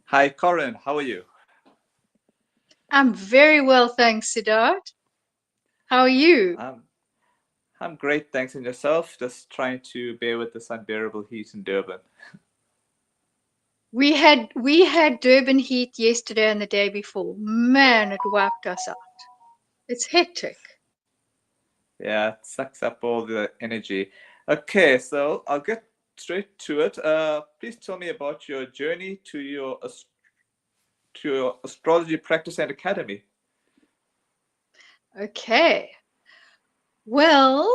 Hi, Corin. How are you? I'm very well, thanks, Siddharth. How are you? I'm I'm great, thanks. And yourself? Just trying to bear with this unbearable heat in Durban. We had Durban heat yesterday and the day before. Man, it wiped us out. It's hectic. Yeah, it sucks up all the energy. Okay, so I'll get straight to it. Please tell me about your journey to your astrology practice and academy. Okay. Well,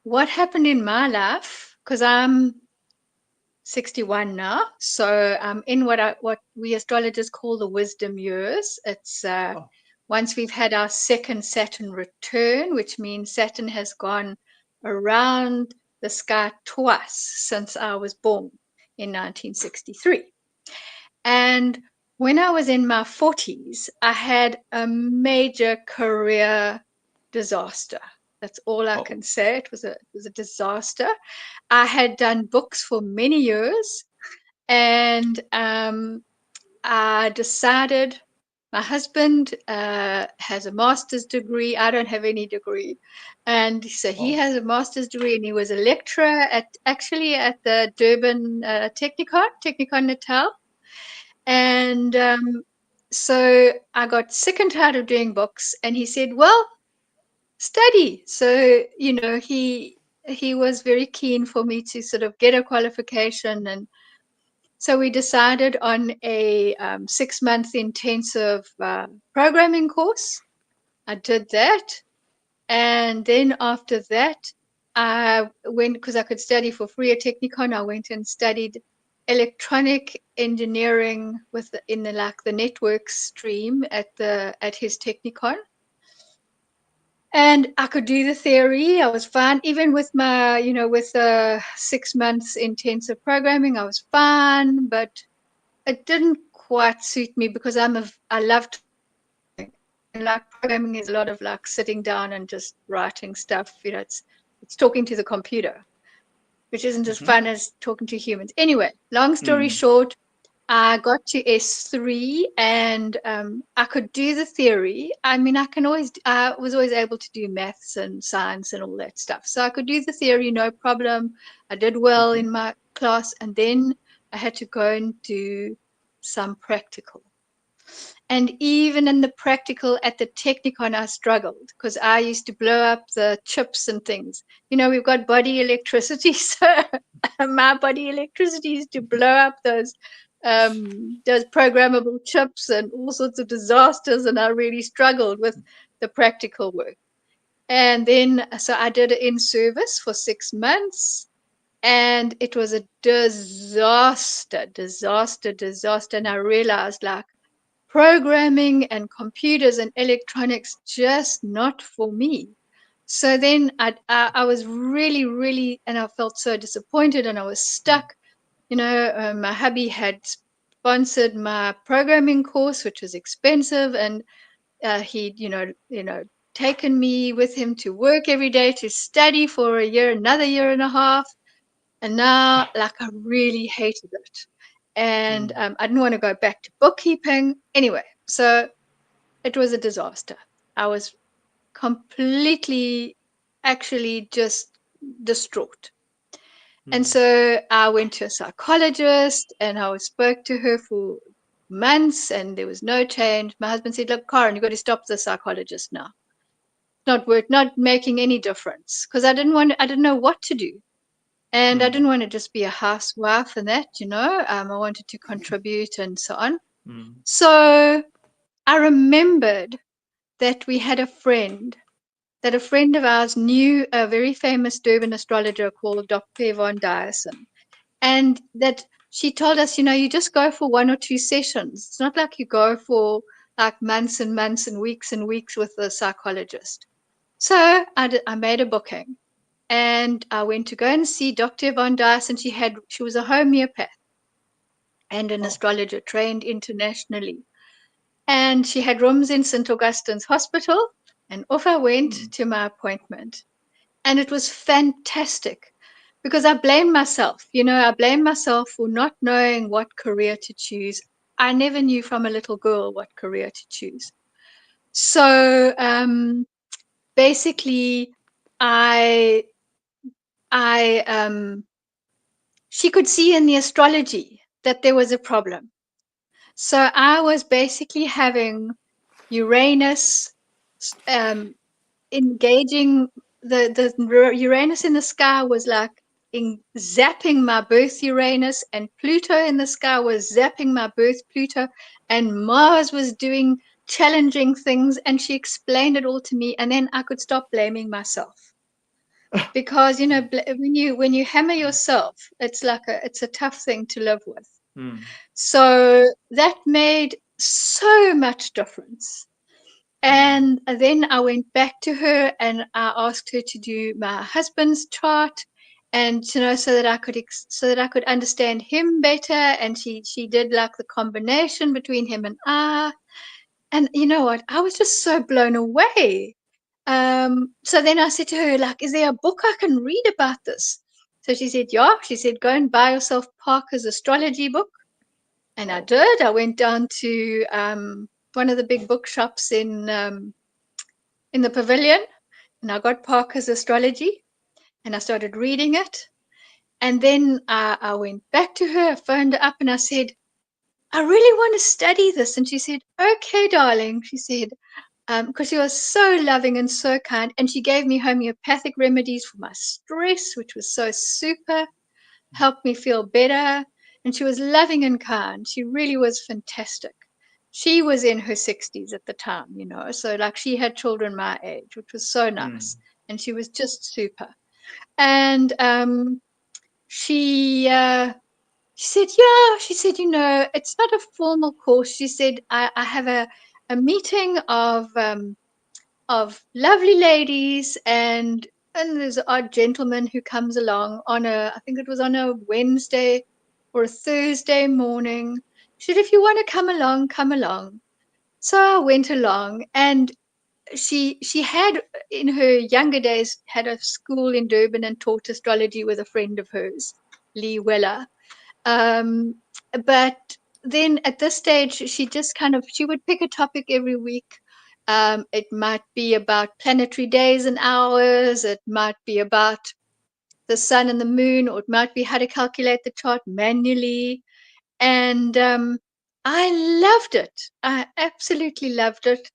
what happened in my life? Because I'm 61 now, so I'm in what we astrologers call the wisdom years. It's Oh, once we've had our second Saturn return, which means Saturn has gone around the sky twice since I was born in 1963. And when I was in my 40s, I had a major career disaster. That's all I oh, can say. It was a disaster. I had done books for many years, and I decided my husband has a master's degree. I don't have any degree. And so he oh. has a master's degree, and he was a lecturer at the Durban Technikon Natal. And so I got sick and tired of doing books, and he said, "Well, study." So he was very keen for me to sort of get a qualification, and so we decided on a 6 month intensive programming course. I did that, and then after that, I went because I could study for free at Technikon. I went and studied electronic engineering in the network stream at his Technikon, and I could do the theory. I was fine, even with with the 6 months intensive programming. I was fine, but it didn't quite suit me because I love talking, and like programming is a lot of like sitting down and just writing stuff. It's talking to the computer, which isn't as Mm-hmm. fun as talking to humans. Anyway, long story Mm. short, I got to S3, and I could do the theory. I mean, I was always able to do maths and science and all that stuff. So I could do the theory, no problem. I did well Mm-hmm. in my class, and then I had to go and do some practical. And even in the practical at the Technicon, I struggled because I used to blow up the chips and things. We've got body electricity, so my body electricity used to blow up those programmable chips and all sorts of disasters, and I really struggled with the practical work. And then, so I did it in service for 6 months, and it was a disaster. And I realized, like, programming and computers and electronics just not for me. So then I was really, really, and I felt so disappointed, and I was stuck. My hubby had sponsored my programming course, which was expensive, and he'd taken me with him to work every day to study for a year, another year and a half, and now, like, I really hated it, and Mm. I didn't want to go back to bookkeeping anyway. So it was a disaster. I was completely, actually, just distraught. And Mm. so I went to a psychologist, and I spoke to her for months, and there was no change. My husband said, "Look, Karen, you've got to stop the psychologist now. Not making any difference." Because I didn't know what to do. And I Mm. didn't want to just be a housewife and that. I wanted to contribute and so on. Mm. So I remembered that that a friend of ours knew a very famous Durban astrologer called Dr. Yvonne Dyson. And that she told us, you just go for one or two sessions. It's not like you go for like months and months and weeks with a psychologist. So I made a booking, and I went to go and see Dr. Yvonne Dyson. She was a homeopath and an Oh. astrologer trained internationally. And she had rooms in St. Augustine's Hospital. And off I went Mm. to my appointment. And it was fantastic because I blame myself. I blame myself for not knowing what career to choose. I never knew from a little girl what career to choose. So basically, I I she could see in the astrology that there was a problem. So I was basically having Uranus um, engaging the Uranus in the sky was like zapping my birth Uranus, and Pluto in the sky was zapping my birth Pluto, and Mars was doing challenging things, and she explained it all to me, and then I could stop blaming myself. Because when you hammer yourself, it's a tough thing to live with. So that made so much difference. And then I went back to her and I asked her to do my husband's chart, and so that I could understand him better. And she did like the combination between him and I. And you know what? I was just so blown away. So then I said to her, like, is there a book I can read about this? So she said, yeah. She said, go and buy yourself Parker's astrology book. And I did. I went down to one of the big bookshops in the pavilion, and I got Parker's astrology, and I started reading it. And then I went back to her, I phoned her up, and I said, I really want to study this. And she said, okay, darling. She said, because she was so loving and so kind. And she gave me homeopathic remedies for my stress, which was so super, helped me feel better. And she was loving and kind. She really was fantastic. She was in her 60s at the time, so like she had children my age, which was so nice. And she was just super. And she said, yeah, she said, it's not a formal course. She said, I have a meeting of lovely ladies, and there's an odd gentleman who comes along I think it was on a Wednesday or a Thursday morning. She said, if you want to come along, come along. So I went along, and she had in her younger days had a school in Durban and taught astrology with a friend of hers, Lee Weller. Um, but then at this stage, she would pick a topic every week. It might be about planetary days and hours. It might be about the sun and the moon, or it might be how to calculate the chart manually. And I loved it. I absolutely loved it.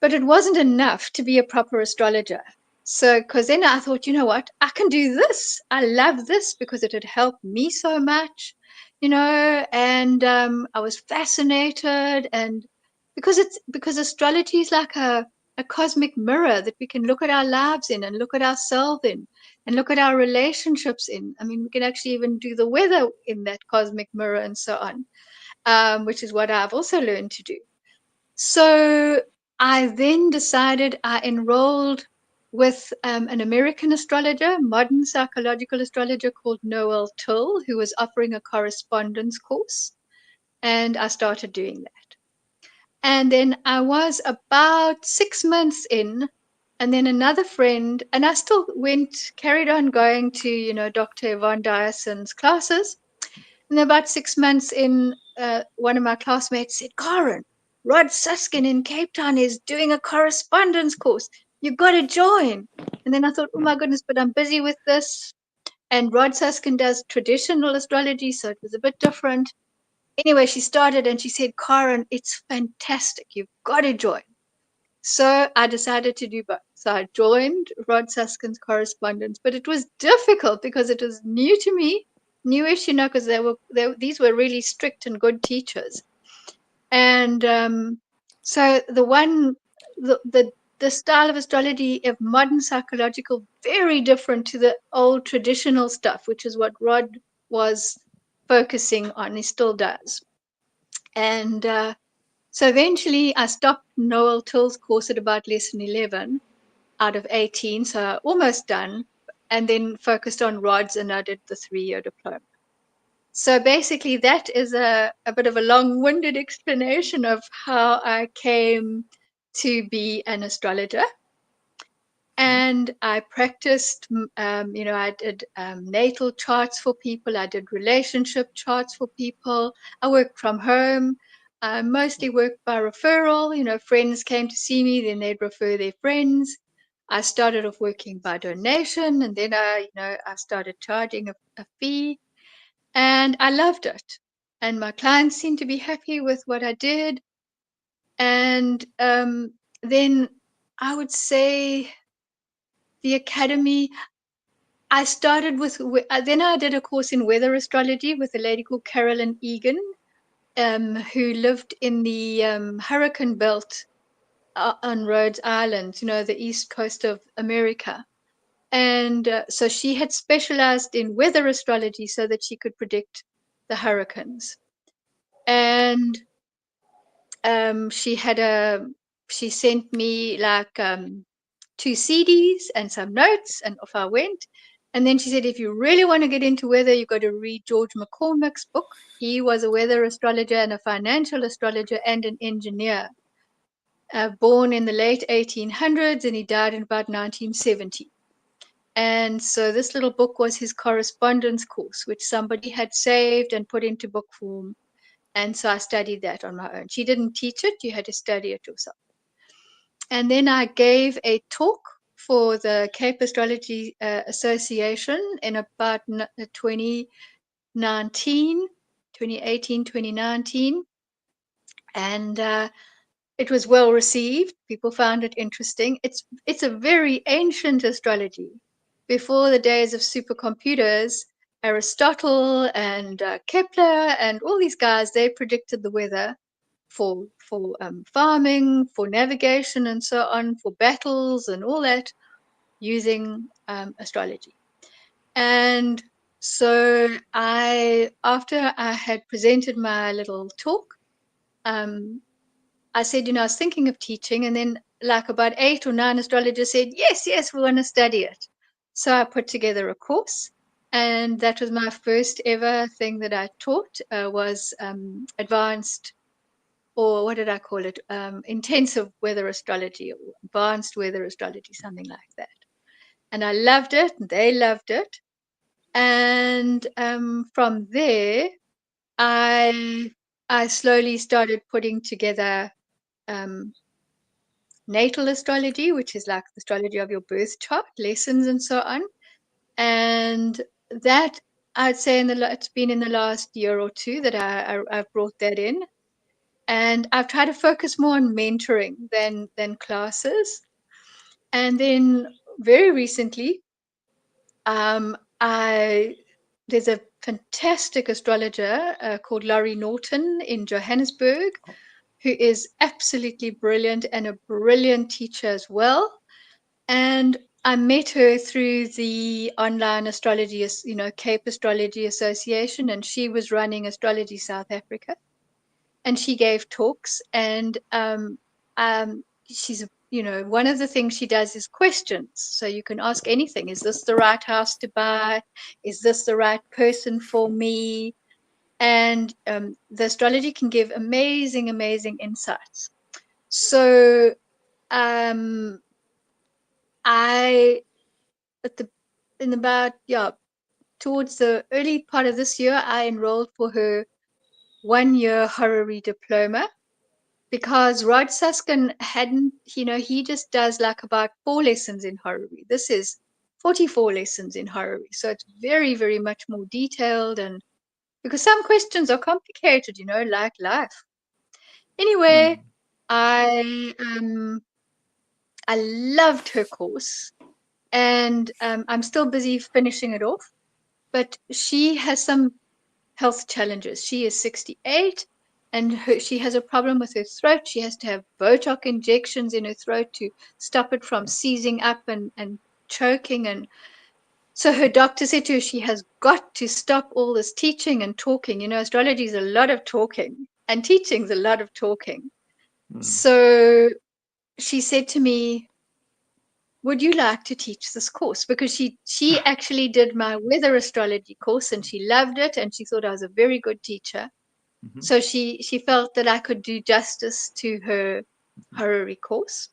But it wasn't enough to be a proper astrologer. So, because then I thought, you know what, I can do this. I love this because it had helped me so much, and I was fascinated. And because astrology is like a cosmic mirror that we can look at our lives in, and look at ourselves in, and look at our relationships in. I mean, we can actually even do the weather in that cosmic mirror and so on, which is what I've also learned to do. So I then decided I enrolled with an American astrologer, modern psychological astrologer called Noel Till, who was offering a correspondence course. And I started doing that. And then I was about 6 months in, and then another friend, and I still carried on going to, Dr. Yvonne Dyerson's classes. And about 6 months in, one of my classmates said, Karen, Rod Suskin in Cape Town is doing a correspondence course. You've got to join. And then I thought, oh my goodness, but I'm busy with this. And Rod Suskin does traditional astrology, so it was a bit different. Anyway, she started and she said, Karen, it's fantastic. You've got to join. So I decided to do both. So I joined Rod Suskin's correspondence, but it was difficult because it was new to me, newish, because these were really strict and good teachers. And so the style of astrology of modern psychological, very different to the old traditional stuff, which is what Rod was focusing on. He still does. And so eventually I stopped Noel Till's course at about lesson 11 out of 18, so almost done, and then focused on Rod's, and I did the 3-year diploma. So basically that is a bit of a long-winded explanation of how I came to be an astrologer. And I practiced, I did natal charts for people. I did relationship charts for people. I worked from home. I mostly worked by referral. Friends came to see me, then they'd refer their friends. I started off working by donation, and then I started charging a fee, and I loved it. And my clients seemed to be happy with what I did. And then I would say the academy, I started with, then I did a course in weather astrology with a lady called Carolyn Egan, who lived in the hurricane belt on Rhodes Island, the east coast of America. And so she had specialized in weather astrology so that she could predict the hurricanes. And she sent me like 2 CDs and some notes, and off I went. And then she said, if you really want to get into weather, you've got to read George McCormick's book. He was a weather astrologer and a financial astrologer and an engineer, born in the late 1800s, and he died in about 1970. And so this little book was his correspondence course, which somebody had saved and put into book form. And so I studied that on my own. She didn't teach it, you had to study it yourself. And then I gave a talk for the Cape Astrology Association in about 2019, 2018, 2019. And it was well received. People found it interesting. It's a very ancient astrology. Before the days of supercomputers, Aristotle and Kepler and all these guys, they predicted the weather for farming, for navigation, and so on, for battles and all that, using astrology. And so after I had presented my little talk, I said, I was thinking of teaching, and then like about 8 or 9 astrologers said, yes, yes, we want to study it. So I put together a course, and that was my first ever thing that I taught, was advanced, or what did I call it? Intensive weather astrology or advanced weather astrology, something like that. And I loved it, and they loved it. And from there, I I slowly started putting together um, natal astrology, which is like the astrology of your birth chart, lessons, and so on. And that, I'd say it's been in the last year or two that I've brought that in. And I've tried to focus more on mentoring than classes. And then very recently, I there's a fantastic astrologer called Laurie Norton in Johannesburg, who is absolutely brilliant and a brilliant teacher as well. And I met her through the online astrology, Cape Astrology Association, and she was running Astrology South Africa. And she gave talks, and she's one of the things she does is questions, so you can ask anything. Is this the right house to buy? Is this the right person for me? And the astrology can give amazing insights. So um I at the in about towards the early part of this year, I enrolled for her 1-year horary diploma, because Rod Suskin hadn't, he just does like about 4 lessons in horary. This is 44 lessons in horary. So it's very, very much more detailed, and because some questions are complicated, like life. Anyway, I loved her course, and I'm still busy finishing it off. But she has some health challenges. She is 68, and she has a problem with her throat. She has to have Botox injections in her throat to stop it from seizing up and choking. And so her doctor said to her, she has got to stop all this teaching and talking. Astrology is a lot of talking, and teaching is a lot of talking. So she said to me, would you like to teach this course? Because she actually did my weather astrology course, and she loved it, and she thought I was a very good teacher. So she felt that I could do justice to her horary course.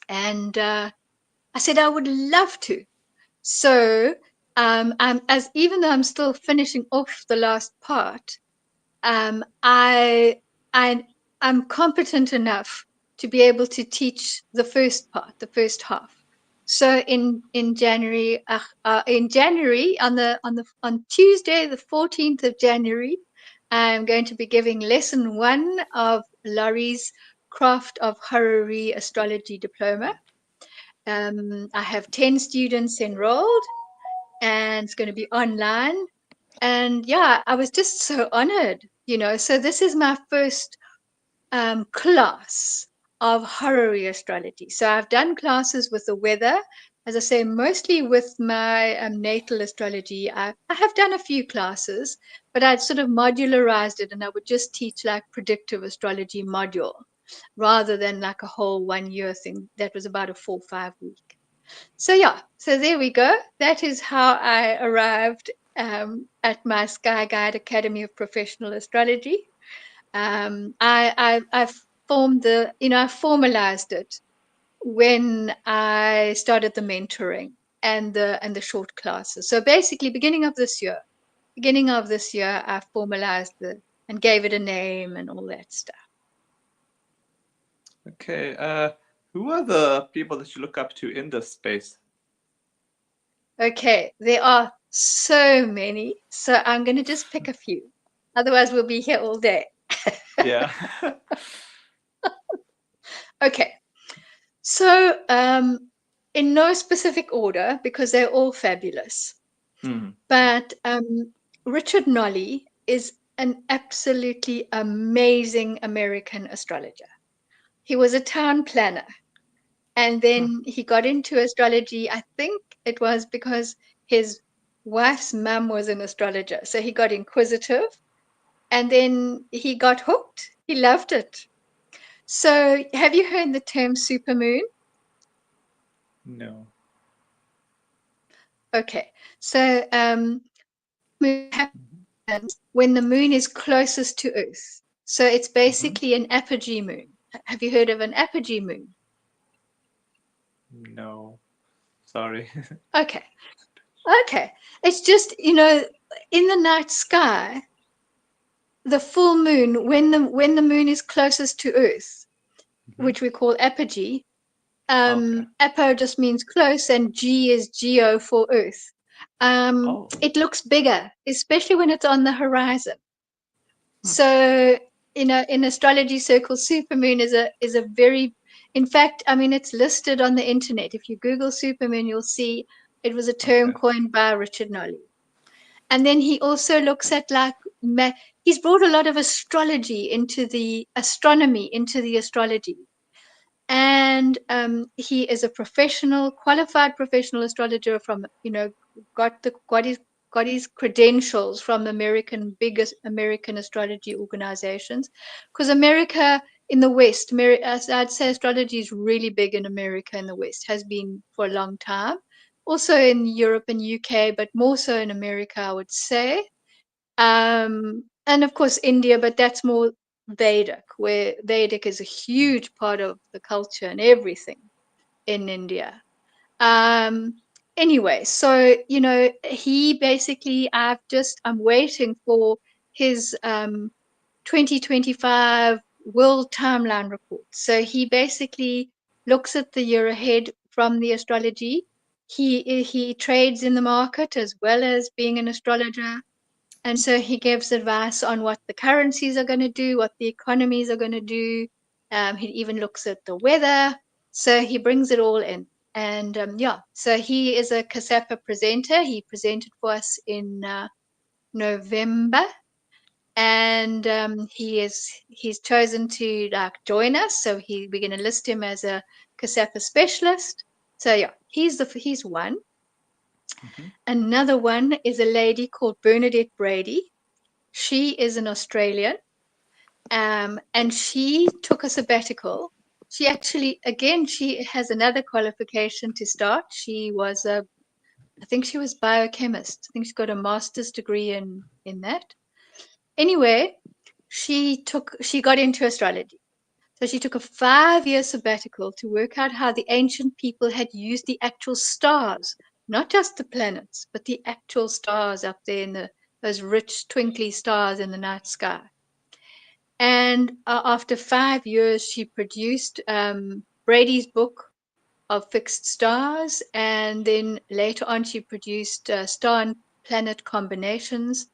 And I said I would love to. So, as even though I'm still finishing off the last part, I I I'm competent enough to be able to teach the first part, the first half. So in January on Tuesday the 14th of January, I'm going to be giving lesson one of Laurie's Craft of Horary Astrology Diploma. I have 10 students enrolled, and it's going to be online. And yeah, I was just so honored. So this is my first class of horary astrology. So I've done classes with the weather, as I say, mostly with my natal astrology. I have done a few classes, but I'd sort of modularized it, and I would just teach like predictive astrology module rather than like a whole 1 year thing that was about a 4 or 5 week. So yeah, so there we go. That is how I arrived at my Sky Guide Academy of Professional Astrology. I formed I formalized it when I started the mentoring and the short classes. So basically, beginning of this year, I formalized the and gave it a name and all that stuff. Okay. Who are the people that you look up to in this space? Okay, there are so many, so I'm going to just pick a few. Otherwise, we'll be here all day. Yeah. Okay, so in no specific order because they're all fabulous. But Richard Nolly is an absolutely amazing American astrologer. He was a town planner, and then he got into astrology. I think it was because his wife's mum was an astrologer. So he got inquisitive, and then he got hooked. He loved it. So have you heard the term supermoon? No. Okay. So moon happens when the moon is closest to Earth. So it's basically an apogee moon. Have you heard of an apogee moon? No. Sorry. Okay. Okay. It's just, in the night sky, the full moon, when the moon is closest to Earth, which we call apogee, Okay. apo just means close, and G is geo for Earth. Oh. It looks bigger, especially when it's on the horizon. So, in astrology circles, supermoon is a very, in fact, I mean, it's listed on the internet. If you Google supermoon, you'll see it was a term Okay. coined by Richard Nolly. And then he also looks at he's brought a lot of astrology into the astronomy, into the astrology. And he is a qualified professional astrologer from, got his credentials from biggest American astrology organizations. Because America in the West, I'd say astrology is really big in America in the West, has been for a long time. Also in Europe and UK, but more so in America, I would say. And of course India, but that's more Vedic, where Vedic is a huge part of the culture and everything in India. Um, anyway, so he basically, I'm waiting for his 2025 world timeline report. So he basically looks at the year ahead from the astrology. He trades in the market as well as being an astrologer. And so he gives advice on what the currencies are going to do, what the economies are going to do. He even looks at the weather. So he brings it all in. And yeah, so he is a CASAPA presenter. He presented for us in November. And he's chosen to join us. So we're going to list him as a CASAPA specialist. So yeah, he's one. Another one is a lady called Bernadette Brady. She is an Australian, and she took a sabbatical. She actually, again, she has another qualification to start. I think she was biochemist. I think she got a master's degree in that. Anyway, she got into astrology. So she took a 5-year sabbatical to work out how the ancient people had used the actual stars, not just the planets, but the actual stars up there in those rich, twinkly stars in the night sky. And after 5 years, she produced Brady's book of fixed stars, and then later on, she produced star and planet combinations.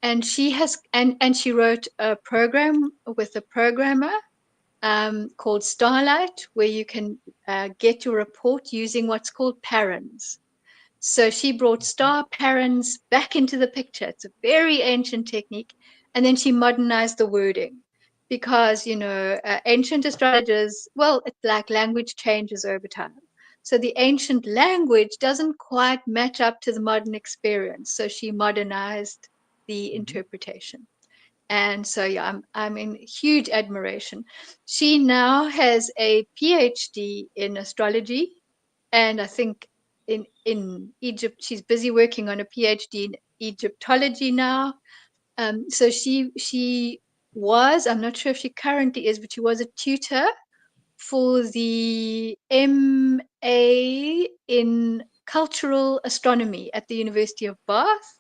And she wrote a program with a programmer called Starlight, where you can get your report using what's called parens. So she brought star parens back into the picture. It's a very ancient technique. And then she modernized the wording because, ancient astrologers, well, it's like language changes over time. So the ancient language doesn't quite match up to the modern experience. So she modernized the Mm-hmm. interpretation. And so, yeah, I'm in huge admiration. She now has a PhD in astrology, and I think in Egypt she's busy working on a PhD in Egyptology now. So she was, I'm not sure if she currently is, but she was a tutor for the MA in cultural astronomy at the University of Bath,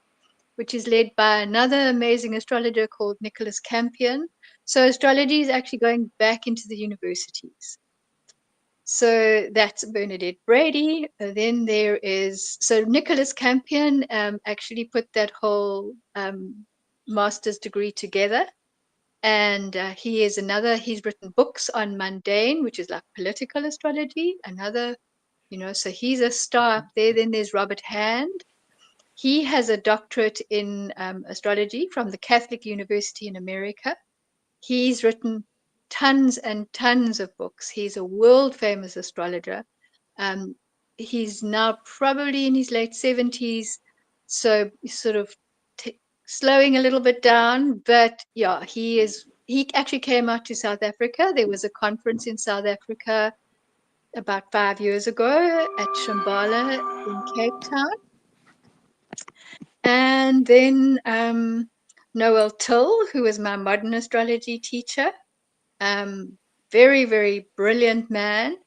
which is led by another amazing astrologer called Nicholas Campion. So astrology is actually going back into the universities. So that's Bernadette Brady. Then there is, so Nicholas Campion actually put that whole master's degree together. And he's written books on mundane, which is like political astrology, so he's a star up there. Then there's Robert Hand. He has a doctorate in astrology from the Catholic University in America. He's written tons and tons of books. He's a world famous astrologer. Um, he's now probably in his late 70s, so sort of slowing a little bit down. But yeah, he actually came out to South Africa. There was a conference in South Africa about 5 years ago at Shambhala in Cape Town. And then Noel Till, who was my modern astrology teacher, um, very, very brilliant man.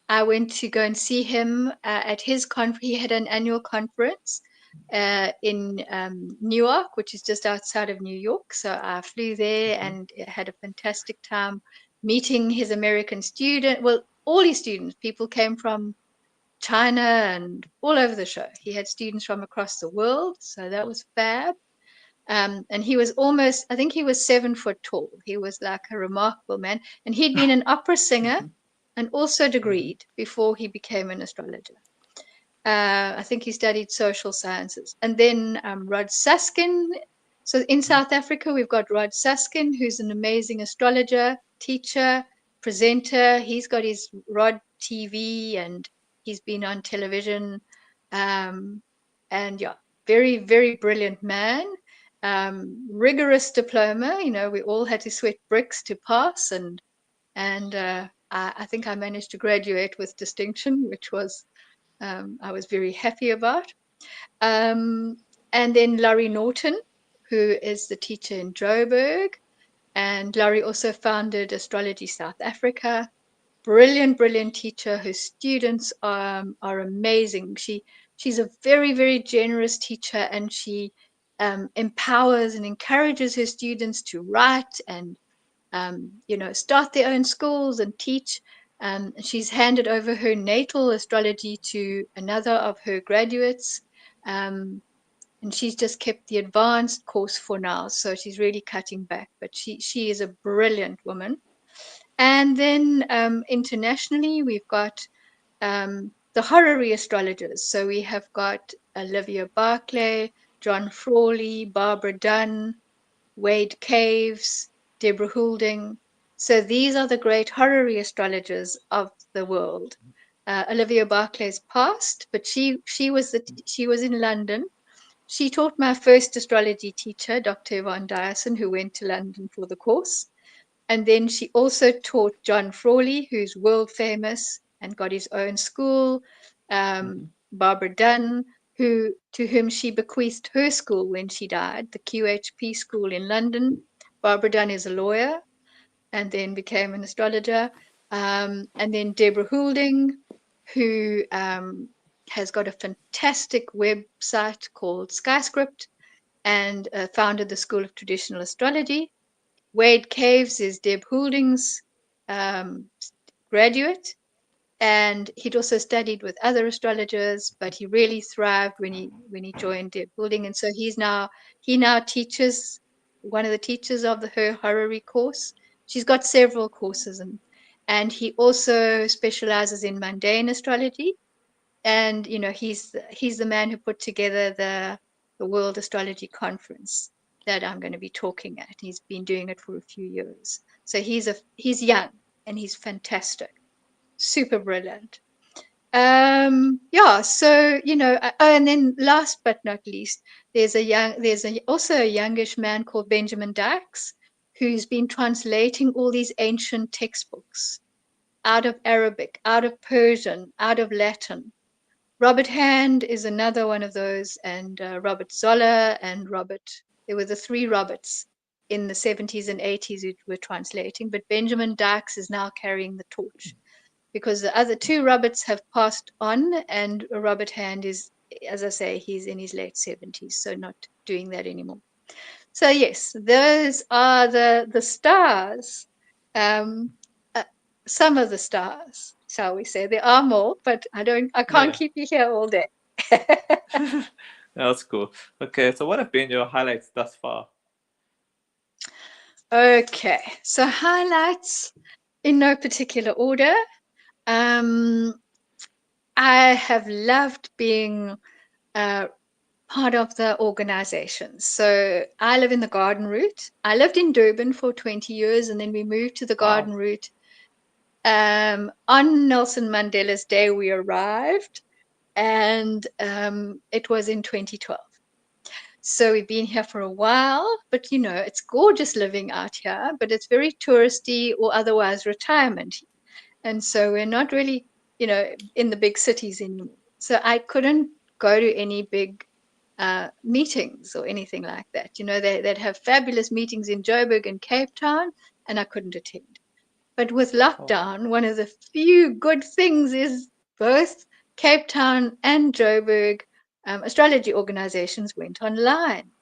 I went to go and see him at his conference. He had an annual conference in Newark, which is just outside of New York. So I flew there Mm-hmm. and had a fantastic time meeting his American student. Well, all his students. People came from China and all over the show. He had students from across the world, so that was fab. And he was almost, I think he was 7 foot tall. He was like a remarkable man. And he'd been an opera singer Mm-hmm. and also Mm-hmm. degreed before he became an astrologer. I think he studied social sciences. And then Rod Suskin. So in South Africa, we've got Rod Suskin, who's an amazing astrologer, teacher, presenter. He's got his Rod TV and he's been on television. Um, and yeah, very, very brilliant man. Rigorous diploma. We all had to sweat bricks to pass. And I think I managed to graduate with distinction, which was I was very happy about. Um, and then Laurie Norton, who is the teacher in Joburg. And Laurie also founded Astrology South Africa. Brilliant, brilliant teacher. Her students are amazing. She's a very, very generous teacher, and she empowers and encourages her students to write and start their own schools and teach. She's handed over her natal astrology to another of her graduates, um, and she's just kept the advanced course for now. So she's really cutting back, but she is a brilliant woman. And then internationally, we've got the horary astrologers. So we have got Olivia Barclay, John Frawley, Barbara Dunn, Wade Caves, Deborah Houlding. So these are the great horary astrologers of the world. Olivia Barclay's passed, but she was in London. She taught my first astrology teacher, Dr. Yvonne Dyson, who went to London for the course. And then she also taught John Frawley, who's world famous and got his own school. Mm-hmm. Barbara Dunn, to whom she bequeathed her school when she died, the QHP school in London. Barbara Dunn is a lawyer. and then became an astrologer. And then Deborah Houlding, who has got a fantastic website called Skyscript, and founded the School of Traditional Astrology. Wade Caves is Deb Houlding's um, graduate, and he'd also studied with other astrologers, but he really thrived when he joined Deb Houlding, and so he now teaches, one of the teachers of her horary course. She's got several courses, and he also specializes in mundane astrology, and he's the man who put together the World Astrology Conference that I'm going to be talking at. He's been doing it for a few years. So he's young and he's fantastic, super brilliant. Yeah, so oh, and then last but not least, also a youngish man called Benjamin Dykes, who's been translating all these ancient textbooks out of Arabic, out of Persian, out of Latin. Robert Hand is another one of those, and Robert Zoller and there were the three Roberts in the 70s and 80s who were translating, but Benjamin Dykes is now carrying the torch because the other two Roberts have passed on, and Robert Hand is, as I say, he's in his late 70s, so not doing that anymore. So yes, those are the stars. Um, some of the stars, shall we say? There are more, but I can't Yeah. keep you here all day. That's cool. Okay, so what have been your highlights thus far? Okay, so highlights in no particular order. I have loved being part of the organization. So I live in the garden route. I lived in Durban for 20 years, and then we moved to the Wow. garden route. On Nelson Mandela's Day, we arrived, and it was in 2012. So we've been here for a while, but it's gorgeous living out here, but it's very touristy or otherwise retirement. And so we're not really, in the big cities anymore. So I couldn't go to any big meetings or anything like that. They'd have fabulous meetings in Joburg and Cape Town, and I couldn't attend. But with Oh. lockdown, one of the few good things is both Cape Town and Joburg astrology organizations went online. Oh.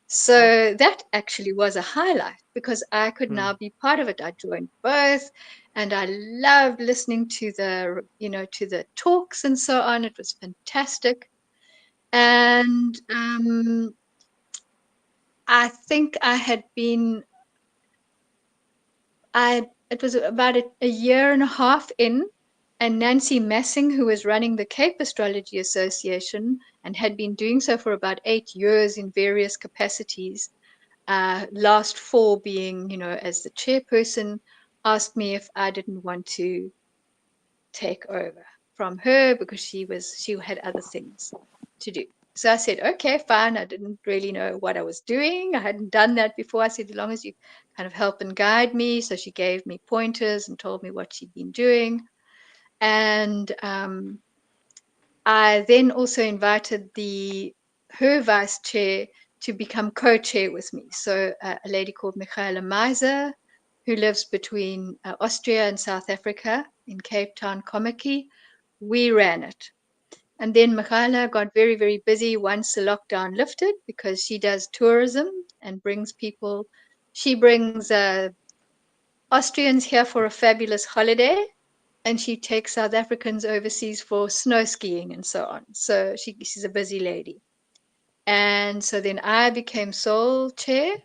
So that actually was a highlight because I could Hmm. now be part of it. I joined both, and I loved listening to the talks and so on. It was fantastic. And I think it was about a year and a half in, and Nancy Massing, who was running the Cape Astrology Association and had been doing so for about 8 years in various capacities, last fall being, as the chairperson, asked me if I didn't want to take over from her because she had other things to do. So I said, okay, fine. I didn't really know what I was doing. I hadn't done that before. I said, as long as you kind of help and guide me. So she gave me pointers and told me what she'd been doing. And I then also invited her vice chair to become co-chair with me. So a lady called Michaela Meiser, who lives between Austria and South Africa in Cape Town, Kommetjie. We ran it. And then Michaela got very, very busy once the lockdown lifted because she does tourism and brings people. She brings Austrians here for a fabulous holiday, and she takes South Africans overseas for snow skiing and so on. So she's a busy lady. And so then I became sole chair.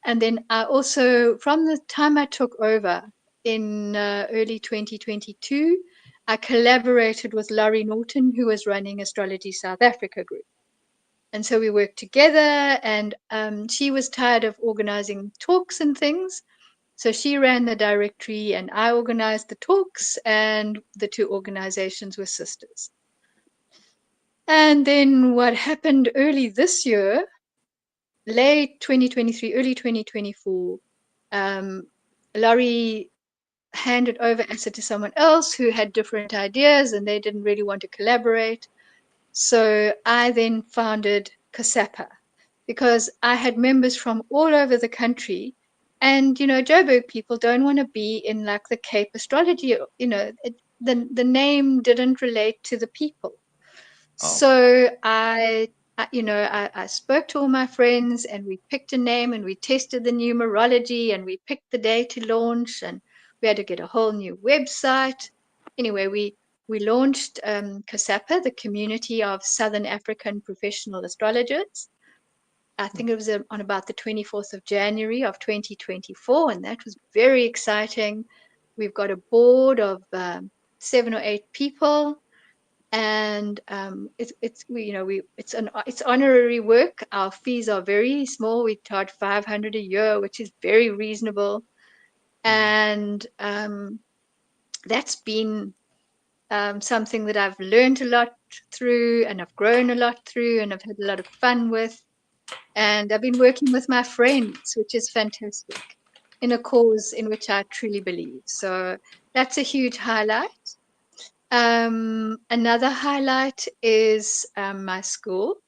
And then I also, from the time I took over in early 2022, I collaborated with Laurie Norton, who was running Astrology South Africa Group. And so we worked together, and she was tired of organizing talks and things. So she ran the directory, and I organized the talks, and the two organizations were sisters. And then what happened early this year, late 2023, early 2024, um, Laurie handed over asset to someone else who had different ideas and they didn't really want to collaborate. So I then founded CASAPA because I had members from all over the country, And Joburg people don't want to be in like the Cape astrology. The name didn't relate to the people. Oh. So I spoke to all my friends, and we picked a name, and we tested the numerology, and we picked the day to launch, and we had to get a whole new website. Anyway, we launched CASAPA, the Community of Southern African Professional Astrologers. I think it was on about the 24th of January of 2024, and that was very exciting. We've got a board of 7 or 8 people, and it's honorary work. Our fees are very small. We charge 500 a year, which is very reasonable, and that's been something that I've learned a lot through, and I've grown a lot through, and I've had a lot of fun with. And I've been working with my friends, which is fantastic, in a cause in which I truly believe. So that's a huge highlight. Another highlight is my school,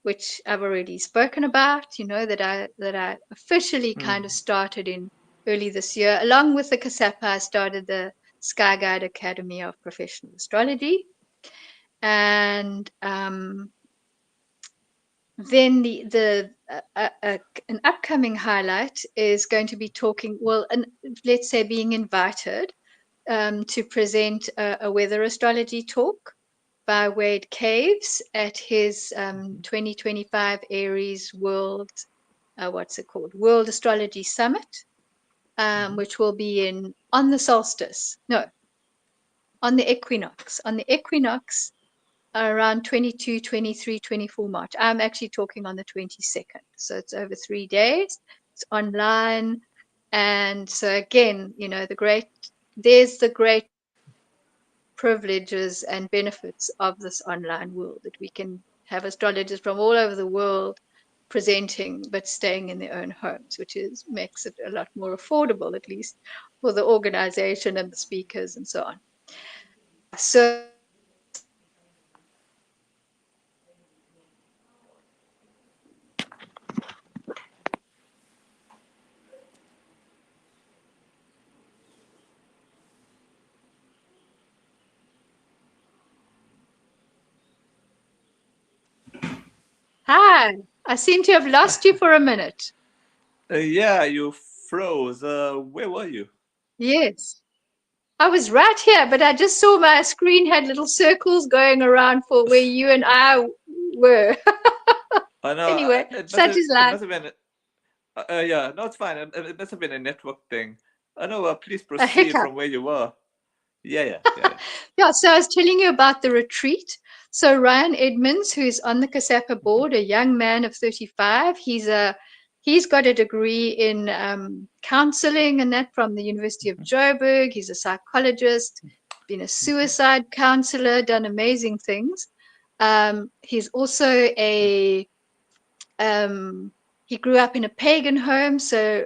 which I've already spoken about. That I officially kind of started in early this year, along with the CASAPA. I started the Sky Guide Academy of Professional Astrology, and then an upcoming highlight is going to be talking. Well, let's say being invited to present a weather astrology talk by Wade Caves at his 2025 Aries World, what's it called? World Astrology Summit, which will be on the solstice. No, on the equinox. On the equinox around 22, 23, 24 March. I'm actually talking on the 22nd. So it's over 3 days. It's online. And so again, there's the great privileges and benefits of this online world, that we can have astrologers from all over the world presenting but staying in their own homes, which makes it a lot more affordable, at least for the organization and the speakers and so on. So hi, I seem to have lost you for a minute. Yeah, you froze. Where were you? Yes, I was right here, but I just saw my screen had little circles going around for where you and I were. Oh no, Anyway, it must such have is it life. must have been. Yeah, no, it's fine. It must have been a network thing. No, please A proceed hiccup. from where you were. Yeah. Yeah, so I was telling you about the retreat. So Ryan Edmonds, who's on the CASAPA board, a young man of 35, he's got a degree in counseling and that from the University of Joburg. He's a psychologist, been a suicide counselor, done amazing things. He's also um, he grew up in a pagan home, so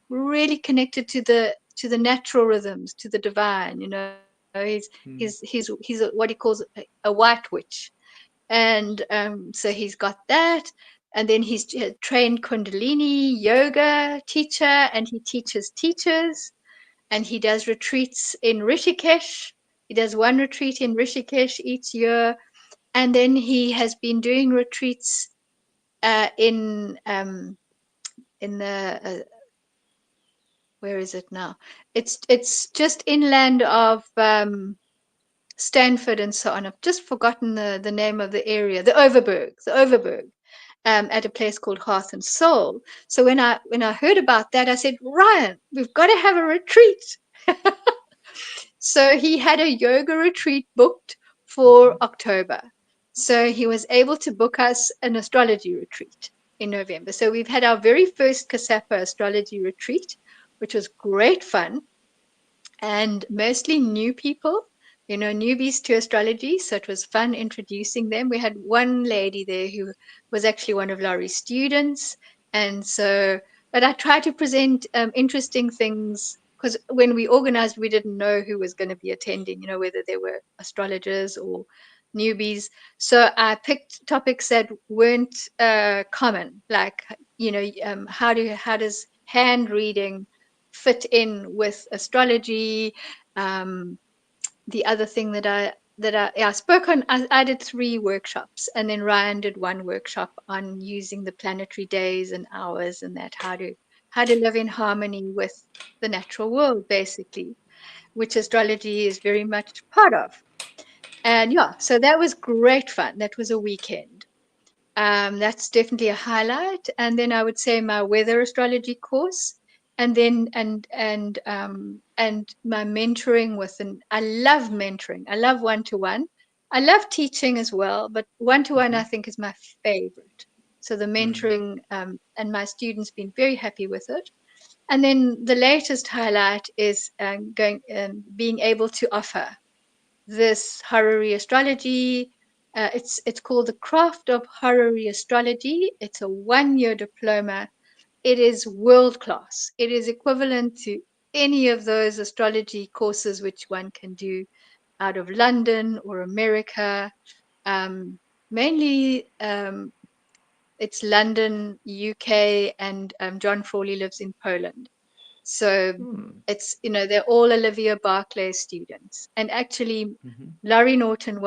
really connected to the natural rhythms, to the divine. He's what he calls a white witch, and so he's got that. And then he's trained Kundalini yoga teacher, and he teaches teachers, and he does retreats in Rishikesh. He does one retreat in Rishikesh each year, and then he has been doing retreats in the where is it now? It's just inland of Stanford and so on. I've just forgotten the name of the area. The Overberg, at a place called Hearth and Soul. So when I heard about that, I said, Ryan, we've got to have a retreat. So he had a yoga retreat booked for October. So he was able to book us an astrology retreat in November. So we've had our very first CASAPA astrology retreat, which was great fun, and mostly new people, newbies to astrology. So it was fun introducing them. We had one lady there who was actually one of Laurie's students. And so, but I tried to present interesting things, because when we organized, we didn't know who was going to be attending, whether they were astrologers or newbies. So I picked topics that weren't common, like, how does hand reading fit in with astrology? Um, the other thing I spoke on, I did 3 workshops, and then Ryan did 1 workshop on using the planetary days and hours, and that how to live in harmony with the natural world, basically, which astrology is very much part of. And yeah, so that was great fun. That was a weekend. That's definitely a highlight. And then I would say my weather astrology course, and then and my mentoring with an I love mentoring. I love one-to-one. I love teaching as well, but one-to-one Mm-hmm. I think is my favorite. So the mentoring, and my students been very happy with it. And then the latest highlight is going being able to offer this horary astrology. It's called the Craft of Horary Astrology. It's a 1-year diploma. It is world class. It is equivalent to any of those astrology courses which one can do out of London or America. Um, Mainly, it's London, UK, and John Frawley lives in Poland. So Mm. it's, they're all Olivia Barclay students. And actually, Mm-hmm. Laurie Norton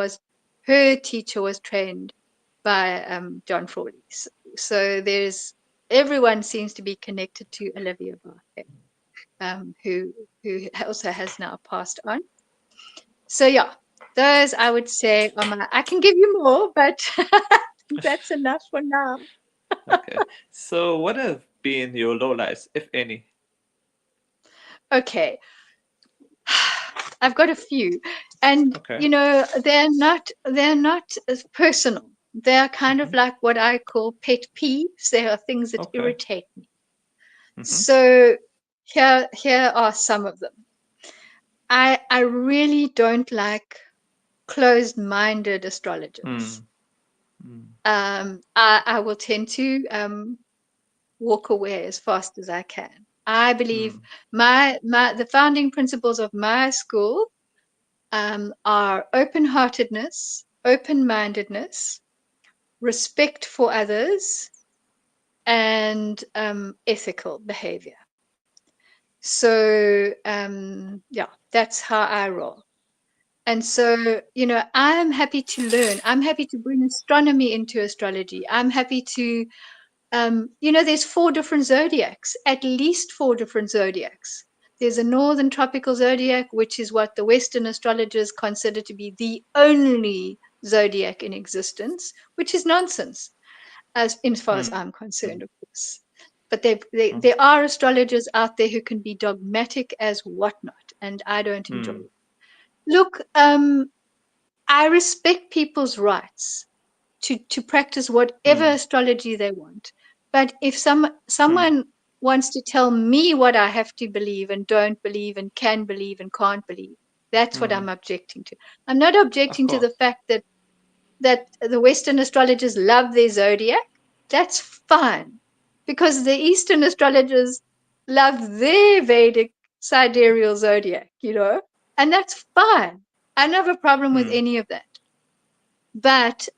her teacher was trained by John Frawley. So everyone seems to be connected to Olivia Barclay, who also has now passed on. So yeah, those I would say are I can give you more, but that's enough for now. Okay. So, what have been your lowlights, if any? Okay, I've got a few, and Okay. they're not as personal. They're kind of Mm-hmm. like what I call pet peeves. They are things that Okay. irritate me. Mm-hmm. So here are some of them. I really don't like closed-minded astrologers. Mm. Mm. I will tend to walk away as fast as I can. I believe Mm. the founding principles of my school are open-heartedness, open-mindedness, respect for others, and ethical behavior. So yeah, that's how I roll. And so, I'm happy to learn. I'm happy to bring astronomy into astrology. I'm happy to, there's 4 different zodiacs, at least 4 different zodiacs. There's a northern tropical zodiac, which is what the Western astrologers consider to be the only zodiac in existence, which is nonsense, as far as I'm Mm. concerned, of course. But there are astrologers out there who can be dogmatic as whatnot, and I don't enjoy Mm. it. Look, I respect people's rights to practice whatever Mm. astrology they want. But if Mm. someone wants to tell me what I have to believe and don't believe and can believe and can't believe, that's what I'm Mm. objecting to. I'm not Of objecting to course. the fact that the Western astrologers love their zodiac. That's fine, because the Eastern astrologers love their Vedic sidereal zodiac, and that's fine. I don't have a problem with Mm. any of that. But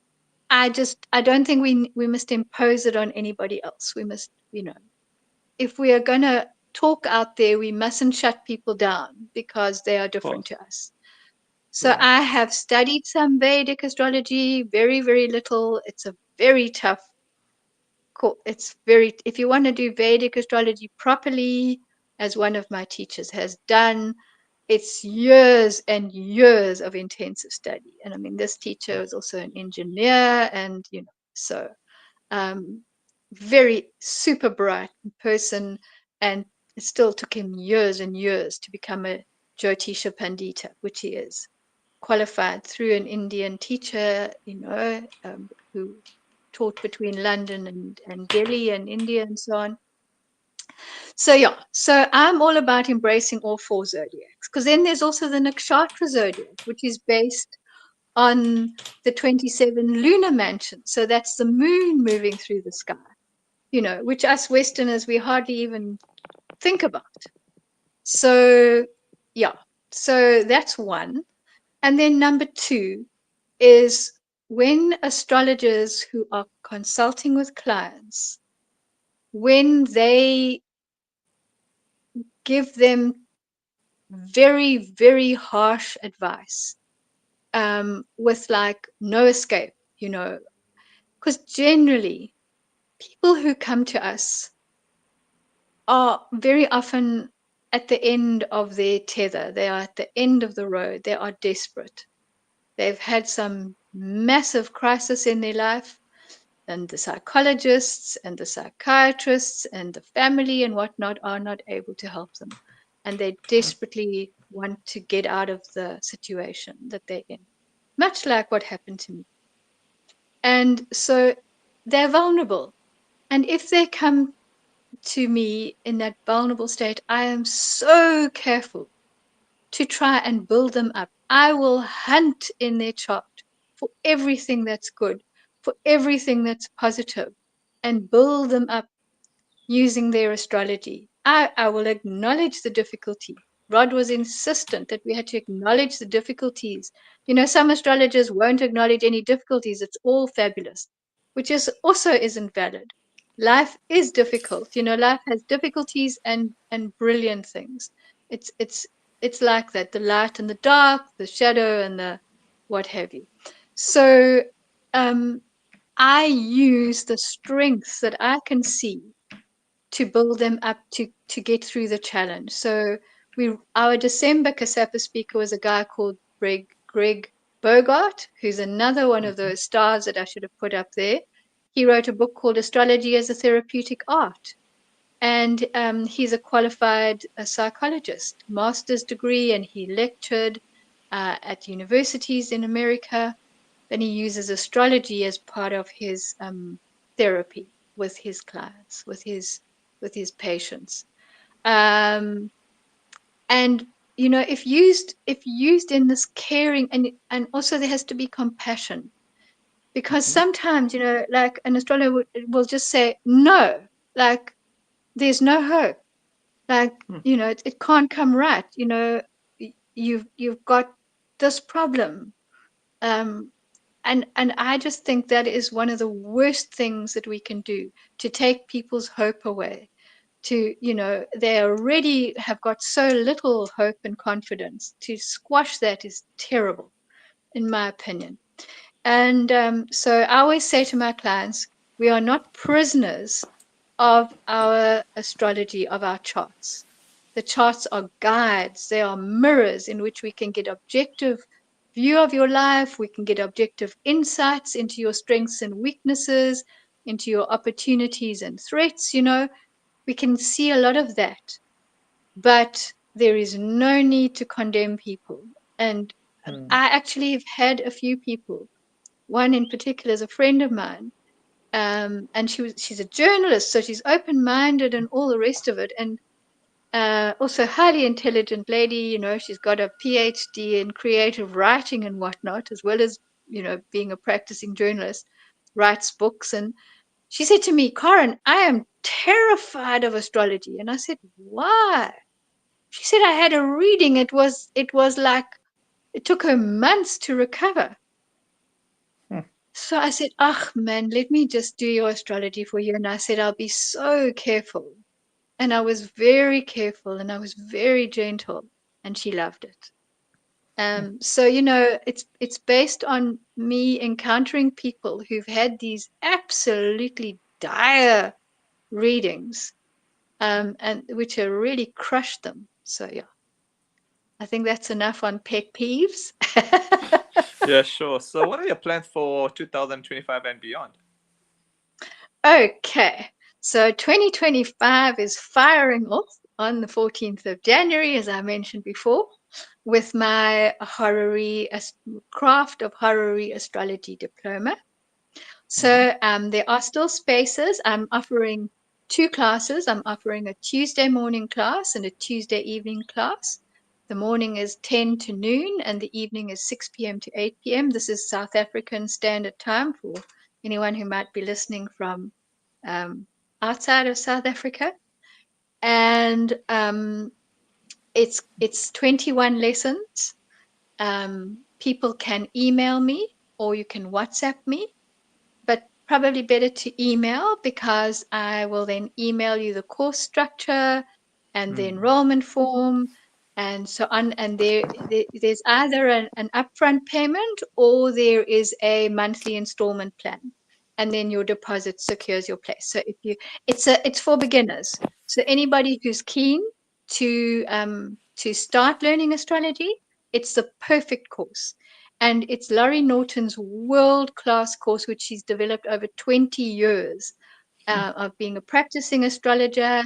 I don't think we must impose it on anybody else. We must, if we are gonna talk out there, we mustn't shut people down because they are Of different course. to us. So Yeah. I have studied some Vedic astrology, very, very little. It's a very tough if you want to do Vedic astrology properly, as one of my teachers has done, it's years and years of intensive study. And I mean, this teacher is also an engineer, and so um, very super bright person, and it still took him years and years to become a Jyotisha Pandita, which he is, qualified through an Indian teacher, who taught between London and Delhi and India and so on. So yeah, so I'm all about embracing all 4 zodiacs, because then there's also the nakshatra zodiac, which is based on the 27 lunar mansions. So that's the moon moving through the sky, which us Westerners, we hardly even think about. So yeah, so that's one. And then number 2 is when astrologers who are consulting with clients, when they give them very, very harsh advice, with like no escape, you know, because generally people who come to us are very often at the end of their tether. They are at the end of the road. They are desperate. They've had some massive crisis in their life, and the psychologists and the psychiatrists and the family and whatnot are not able to help them. And they desperately want to get out of the situation that they're in, much like what happened to me. And so they're vulnerable. And if they come to me in that vulnerable state, I am so careful to try and build them up. I will hunt in their chart for everything that's good, for everything that's positive, and build them up using their astrology. I will acknowledge the difficulty. Rod was insistent that we had to acknowledge the difficulties. You know, some astrologers won't acknowledge any difficulties. It's all fabulous, which is also isn't valid. Life is difficult. You know, life has difficulties and brilliant things. It's like that. The light and the dark, the shadow and the what have you. So um, I use the strengths that I can see to build them up to get through the challenge. So our December Kasapa speaker was a guy called Greg Bogart, who's another one of those stars that I should have put up there. He wrote a book called Astrology as a Therapeutic Art. And he's a qualified psychologist, master's degree, and he lectured at universities in America. Then he uses astrology as part of his therapy with his clients, with his patients. Um, and you know, if used in this caring, and also there has to be compassion, because Mm-hmm. sometimes, you know, like an astrologer will just say no, like there's no hope, like, you know, it can't come right, you know, you've got this problem. um and I just think that is one of the worst things that we can do, to take people's hope away. To, you know, they already have got so little hope and confidence. To squash that is terrible, in my opinion. And so I always say to my clients, we are not prisoners of our astrology, of our charts. The charts are guides, they are mirrors in which we can get objective view of your life. We can get objective insights into your strengths and weaknesses, into your opportunities and threats. You know, we can see a lot of that, but there is no need to condemn people. And I actually have had a few people, one in particular is a friend of mine, and she's a journalist, so she's open-minded and all the rest of it, and also highly intelligent lady. You know, she's got a PhD in creative writing and whatnot, as well as, you know, being a practicing journalist, writes books. And she said to me, Karen, I am terrified of astrology. And I said, why? She said, I had a reading. It was like it took her months to recover. So I said, "Ach, man, let me just do your astrology for you." And I said, "I'll be so careful." And I was very careful and I was very gentle, and she loved it. So you know, it's based on me encountering people who've had these absolutely dire readings, and which have really crushed them. So yeah, I think that's enough on pet peeves. Yeah, sure. So, what are your plans for 2025 and beyond? Okay, so 2025 is firing off on the 14th of January, as I mentioned before, with my Craft of Horary Astrology Diploma. Mm-hmm. So there are still spaces. I'm offering two classes. I'm offering a Tuesday morning class and a Tuesday evening class. The morning is 10 to noon and the evening is 6 p.m. to 8 p.m. This is South African Standard Time for anyone who might be listening from um, outside of South Africa. And it's 21 lessons. People can email me or you can WhatsApp me, but probably better to email, because I will then email you the course structure, and the enrollment form, and so on. And there's either an upfront payment or there is a monthly installment plan, and then your deposit secures your place. So if you, it's for beginners. So anybody who's keen to start learning astrology, it's the perfect course. And it's Laurie Norton's world-class course, which she's developed over 20 years of being a practicing astrologer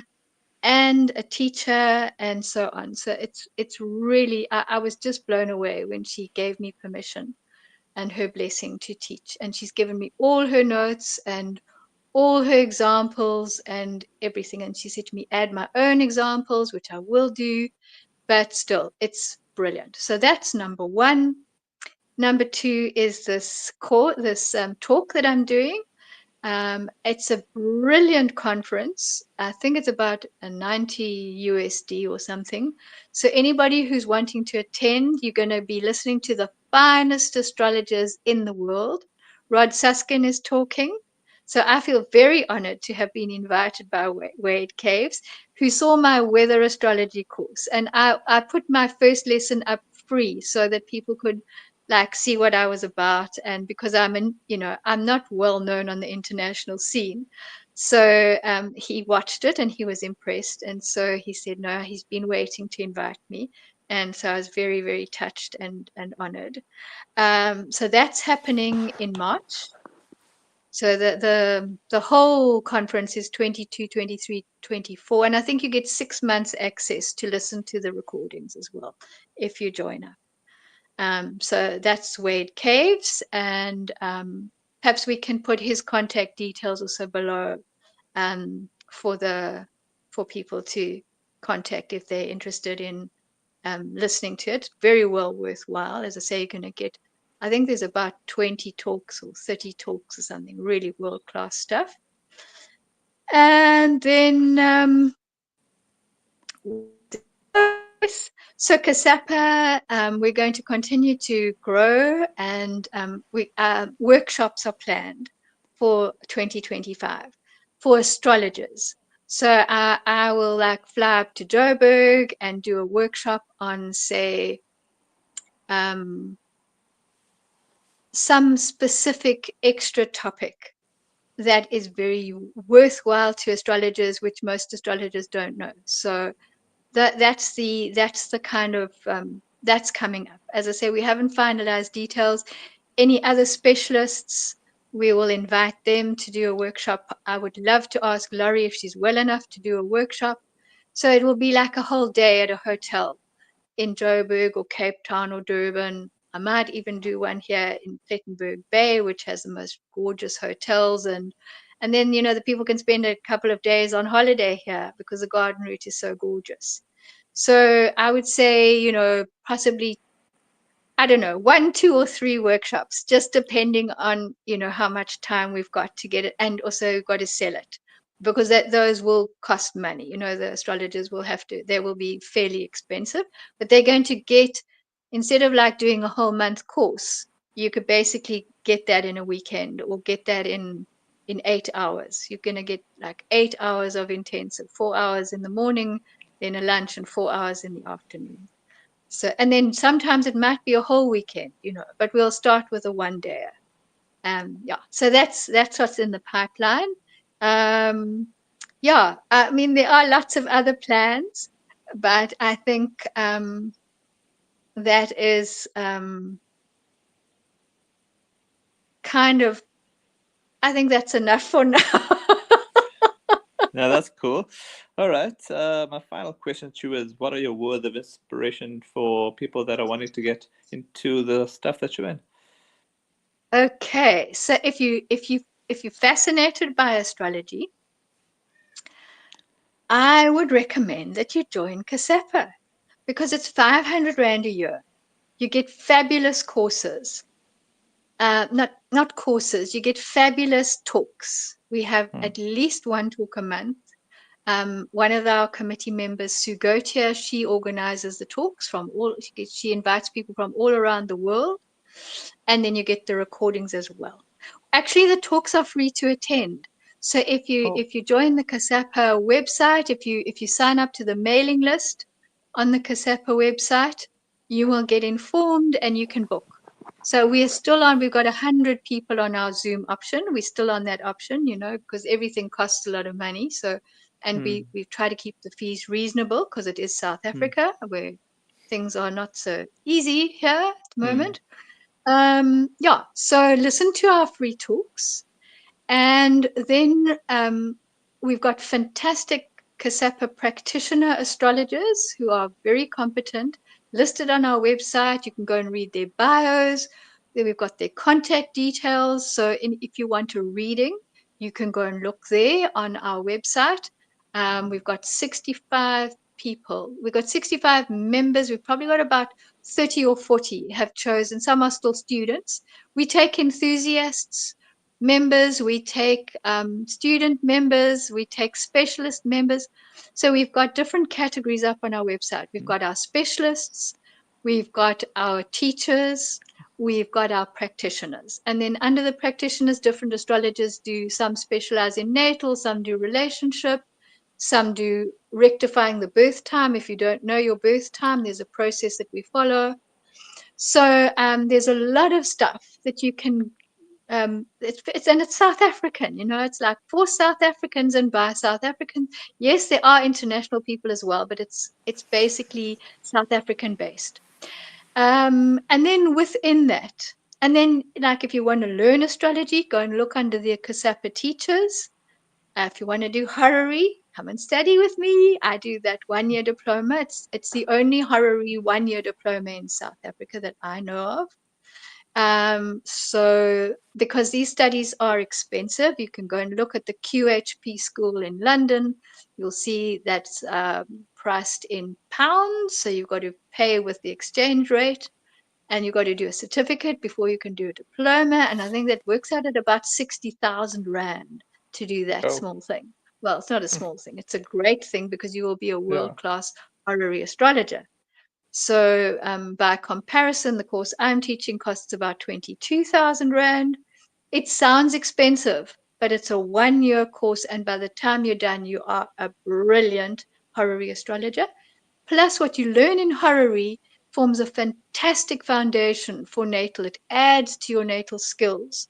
and a teacher and so on. So it's really, I was just blown away when she gave me permission and her blessing to teach. And she's given me all her notes and all her examples and everything. And she said to me, add my own examples, which I will do, but still, it's brilliant. So that's number one. Number two is this talk that I'm doing. It's a brilliant conference. I think it's about a 90 USD or something. So anybody who's wanting to attend, you're going to be listening to the finest astrologers in the world. Rod Suskin is talking. So I feel very honored to have been invited by Wade Caves, who saw my weather astrology course. And I put my first lesson up free so that people could like see what I was about. And because I'm not well known on the international scene. So he watched it and he was impressed. And so he said, no, he's been waiting to invite me. And so I was very, very touched and honored. So that's happening in March. So the whole conference is 22, 23, 24. And I think you get 6 months access to listen to the recordings as well if you join up. So that's Wade Caves, and perhaps we can put his contact details also below for people to contact if they're interested in listening to it. Very well worthwhile. As I say, you're going to get, I think there's about 20 talks or 30 talks or something, really world-class stuff. And then so CASAPA, we're going to continue to grow, and workshops are planned for 2025 for astrologers. So I will like fly up to Joburg and do a workshop on, say, some specific extra topic that is very worthwhile to astrologers, which most astrologers don't know. So that's the kind of that's coming up. As I say, we haven't finalized details. Any other specialists, we will invite them to do a workshop. I would love to ask Laurie if she's well enough to do a workshop. So it will be like a whole day at a hotel in Joburg or Cape Town or Durban. I might even do one here in Plettenberg Bay, which has the most gorgeous hotels, and then the people can spend a couple of days on holiday here because the garden route is so gorgeous. So I would say, possibly, I don't know, 1, 2, or 3 workshops, just depending on, how much time we've got to get it, and also we've got to sell it, because those will cost money. The astrologers they will be fairly expensive, but they're going to get, instead of like doing a whole month course, you could basically get that in a weekend or get that in 8 hours. You're going to get like 8 hours of intensive, 4 hours in the morning, then a lunch, and 4 hours in the afternoon. So, and then sometimes it might be a whole weekend, but we'll start with a one day. Yeah. So that's what's in the pipeline. Yeah. I mean, there are lots of other plans, but I think that is kind of, I think that's enough for now. Yeah, that's cool. All right. My final question to you is, what are your words of inspiration for people that are wanting to get into the stuff that you're in? Okay. So if you're fascinated by astrology, I would recommend that you join CASAPA because it's 500 Rand a year. You get fabulous courses. Not courses, you get fabulous talks. We have at least one talk a month. One of our committee members, Sue Gautier, she organizes the talks she invites people from all around the world. And then you get the recordings as well. Actually, the talks are free to attend. So Oh. if you join the CASAPA website, if you sign up to the mailing list on the CASAPA website, you will get informed and you can book. So we're still on. We've got 100 people on our Zoom option. We're still on that option, because everything costs a lot of money. So, and Hmm. we try to keep the fees reasonable because it is South Hmm. Africa where things are not so easy here at the Hmm. moment. Yeah. So listen to our free talks. And then we've got fantastic CASAPA practitioner astrologers who are very competent, listed on our website. You can go and read their bios. Then we've got their contact details. So if you want a reading, you can go and look there on our website. We've got 65 people. We've got 65 members. We've probably got about 30 or 40 have chosen. Some are still students. We take enthusiasts members, we take student members, we take specialist members. So we've got different categories up on our website. We've got our specialists, we've got our teachers, we've got our practitioners. And then under the practitioners, different astrologers do some specialize in natal, some do relationship, some do rectifying the birth time. If you don't know your birth time, there's a process that we follow. So there's a lot of stuff that you can it's South African, it's like for South Africans and by South Africans. Yes, there are international people as well, but it's basically South African based. And then within that, and then like if you want to learn astrology, go and look under the CASAPA teachers. If you want to do horary, come and study with me. I do that 1 year diploma. It's the only horary 1 year diploma in South Africa that I know of. So because these studies are expensive, you can go and look at the QHP school in London. You'll see that's priced in pounds. So you've got to pay with the exchange rate and you've got to do a certificate before you can do a diploma. And I think that works out at about 60,000 Rand to do that Oh. small thing. Well, it's not a small thing. It's a great thing because you will be a Yeah. world-class horary astrologer. So, by comparison, the course I'm teaching costs about 22,000 Rand. It sounds expensive, but it's a 1 year course. And by the time you're done, you are a brilliant horary astrologer. Plus, what you learn in horary forms a fantastic foundation for natal. It adds to your natal skills.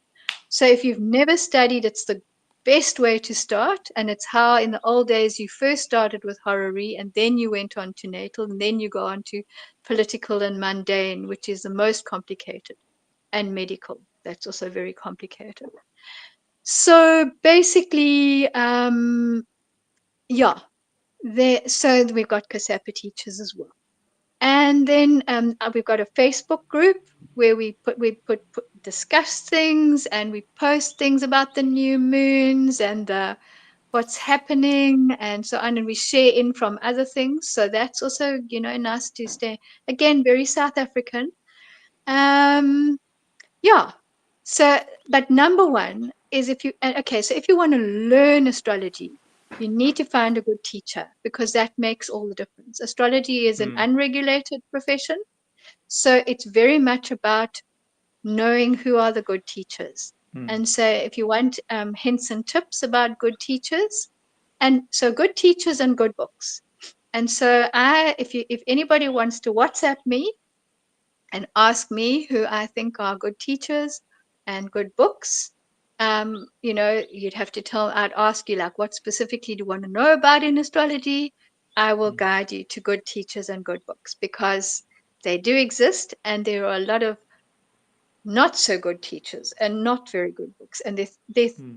So if you've never studied, it's the best way to start. And it's how in the old days you first started with horary and then you went on to natal and then you go on to political and mundane, which is the most complicated, and medical. That's also very complicated. So basically, yeah, so we've got CASAPA teachers as well. And then we've got a Facebook group where we discuss things and we post things about the new moons and what's happening and so on, and we share in from other things. So that's also nice to stay again very South African. Um, yeah. So, but number one is okay. So if you want to learn astrology, you need to find a good teacher because that makes all the difference. Astrology is an Hmm. unregulated profession. So it's very much about knowing who are the good teachers. Hmm. And so if you want hints and tips about good teachers, and so good teachers and good books. And so if anybody wants to WhatsApp me and ask me who I think are good teachers and good books, you'd have to I'd ask you like, what specifically do you want to know about in astrology? I will Hmm. guide you to good teachers and good books because they do exist and there are a lot of not so good teachers and not very good books. And there's Hmm.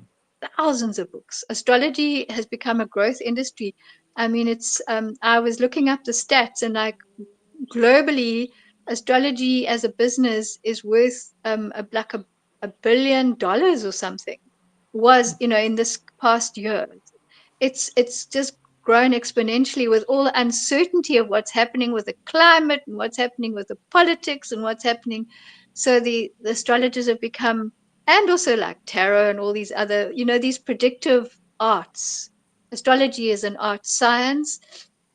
thousands of books. Astrology has become a growth industry. I mean, I was looking up the stats and like globally, astrology as a business is worth like $1 billion or something. Was in this past year, it's just grown exponentially with all the uncertainty of what's happening with the climate and what's happening with the politics and what's happening. So the astrologers have become, and also like tarot and all these other, these predictive arts. Astrology is an art science,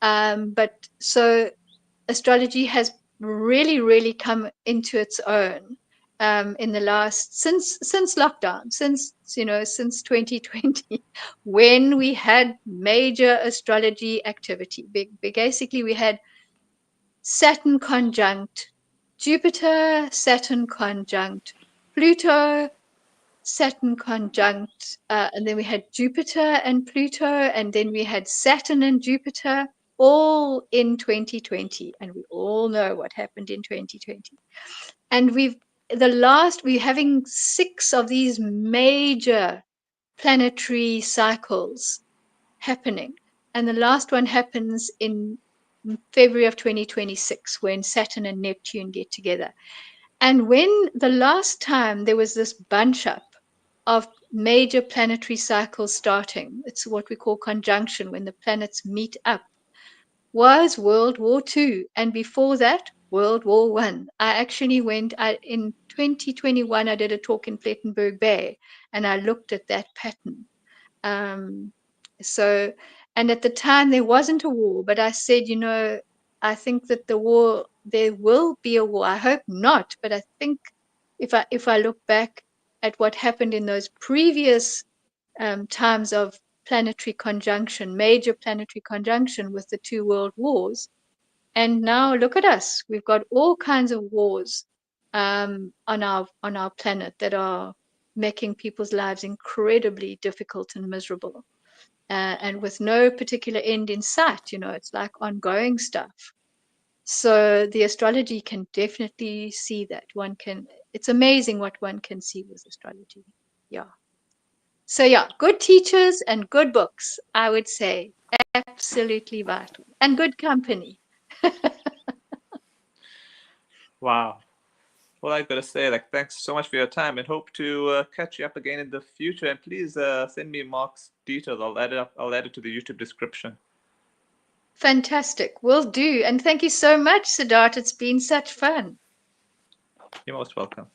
but so astrology has really, really come into its own. in the last since lockdown, since 2020, when we had major astrology activity. Basically, we had Saturn conjunct Jupiter, Saturn conjunct Pluto, Saturn conjunct, and then we had Jupiter and Pluto, and then we had Saturn and Jupiter, all in 2020. And we all know what happened in 2020. And we're having 6 of these major planetary cycles happening. And the last one happens in February of 2026 when Saturn and Neptune get together. And when the last time there was this bunch up of major planetary cycles starting, it's what we call conjunction, when the planets meet up, was World War II. And before that, World War One. I actually in 2021, I did a talk in Plettenberg Bay, and I looked at that pattern. Um, so, and at the time there wasn't a war, but I said, I think that there will be a war. I hope not, but I think if I look back at what happened in those previous times of planetary conjunction, major planetary conjunction with the 2 world wars, and now look at us. We've got all kinds of wars on our planet that are making people's lives incredibly difficult and miserable, and with no particular end in sight. It's like ongoing stuff. So the astrology can definitely see that. It's amazing what one can see with astrology. Yeah. So yeah, good teachers and good books, I would say, absolutely vital, and good company. Wow. Well, I gotta say, like, thanks so much for your time, and hope to catch you up again in the future. And please send me Mark's details. I'll add it to the YouTube description. Fantastic. Will do. And thank you so much, Siddharth. It's been such fun. You're most welcome.